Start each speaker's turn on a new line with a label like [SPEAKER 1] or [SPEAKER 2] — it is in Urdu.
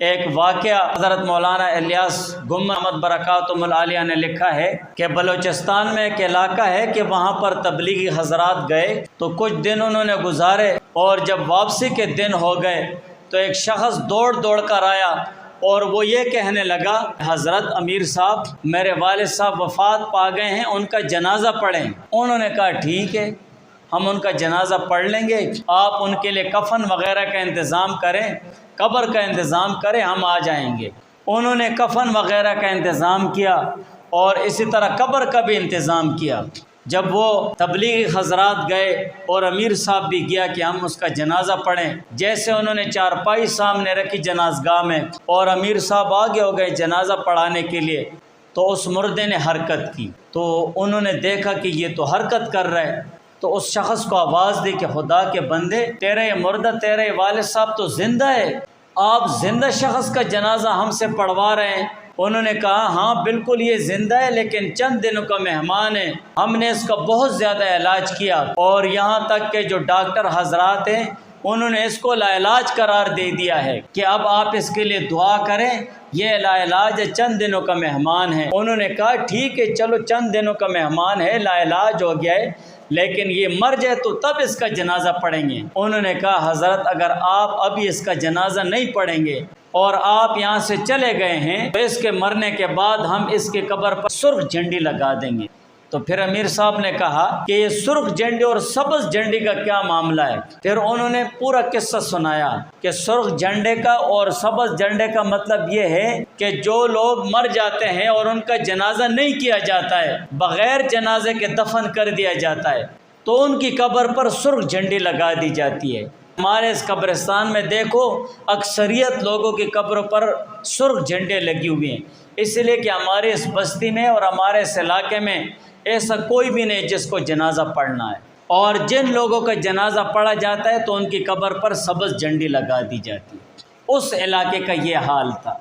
[SPEAKER 1] ایک واقعہ حضرت مولانا الیاس گم احمد برکاتہم العالیہ نے لکھا ہے کہ بلوچستان میں ایک علاقہ ہے کہ وہاں پر تبلیغی حضرات گئے تو کچھ دن انہوں نے گزارے، اور جب واپسی کے دن ہو گئے تو ایک شخص دوڑ کر آیا اور وہ یہ کہنے لگا، حضرت امیر صاحب، میرے والد صاحب وفات پا گئے ہیں، ان کا جنازہ پڑھیں۔ انہوں نے کہا ٹھیک ہے، ہم ان کا جنازہ پڑھ لیں گے، آپ ان کے لیے کفن وغیرہ کا انتظام کریں، قبر کا انتظام کریں، ہم آ جائیں گے۔ انہوں نے کفن وغیرہ کا انتظام کیا اور اسی طرح قبر کا بھی انتظام کیا۔ جب وہ تبلیغی حضرات گئے اور امیر صاحب بھی گیا کہ ہم اس کا جنازہ پڑھیں، جیسے انہوں نے چارپائی سامنے رکھی جنازگاہ میں اور امیر صاحب آگے ہو گئے جنازہ پڑھانے کے لیے، تو اس مردے نے حرکت کی۔ تو انہوں نے دیکھا کہ یہ تو حرکت کر رہا ہے، تو اس شخص کو آواز دی کہ خدا کے بندے، تیرا یہ مردہ، تیرے یہ والد صاحب تو زندہ ہے، آپ زندہ شخص کا جنازہ ہم سے پڑھوا رہے ہیں؟ انہوں نے کہا ہاں بالکل یہ زندہ ہے، لیکن چند دنوں کا مہمان ہے، ہم نے اس کا بہت زیادہ علاج کیا، اور یہاں تک کہ جو ڈاکٹر حضرات ہیں انہوں نے اس کو لاعلاج قرار دے دیا ہے کہ اب آپ اس کے لیے دعا کریں، یہ لاعلاج ہے، چند دنوں کا مہمان ہے۔ انہوں نے کہا ٹھیک ہے، چلو چند دنوں کا مہمان ہے، لاعلاج ہو گیا ہے، لیکن یہ مر جائے تو تب اس کا جنازہ پڑھیں گے۔ انہوں نے کہا حضرت اگر آپ ابھی اس کا جنازہ نہیں پڑھیں گے اور آپ یہاں سے چلے گئے ہیں تو اس کے مرنے کے بعد ہم اس کے قبر پر سرخ جھنڈی لگا دیں گے۔ تو پھر امیر صاحب نے کہا کہ یہ سرخ جھنڈی اور سبز جھنڈی کا کیا معاملہ ہے؟ پھر انہوں نے پورا قصہ سنایا کہ سرخ جھنڈے کا اور سبز جھنڈے کا مطلب یہ ہے کہ جو لوگ مر جاتے ہیں اور ان کا جنازہ نہیں کیا جاتا ہے، بغیر جنازے کے دفن کر دیا جاتا ہے، تو ان کی قبر پر سرخ جھنڈی لگا دی جاتی ہے۔ ہمارے اس قبرستان میں دیکھو اکثریت لوگوں کی قبروں پر سرخ جھنڈے لگی ہوئی ہیں، اس لیے کہ ہمارے اس بستی میں اور ہمارے اس علاقے میں ایسا کوئی بھی نہیں جس کو جنازہ پڑھنا ہے، اور جن لوگوں کا جنازہ پڑھا جاتا ہے تو ان کی قبر پر سبز جھنڈی لگا دی جاتی ہے۔ اس علاقے کا یہ حال تھا۔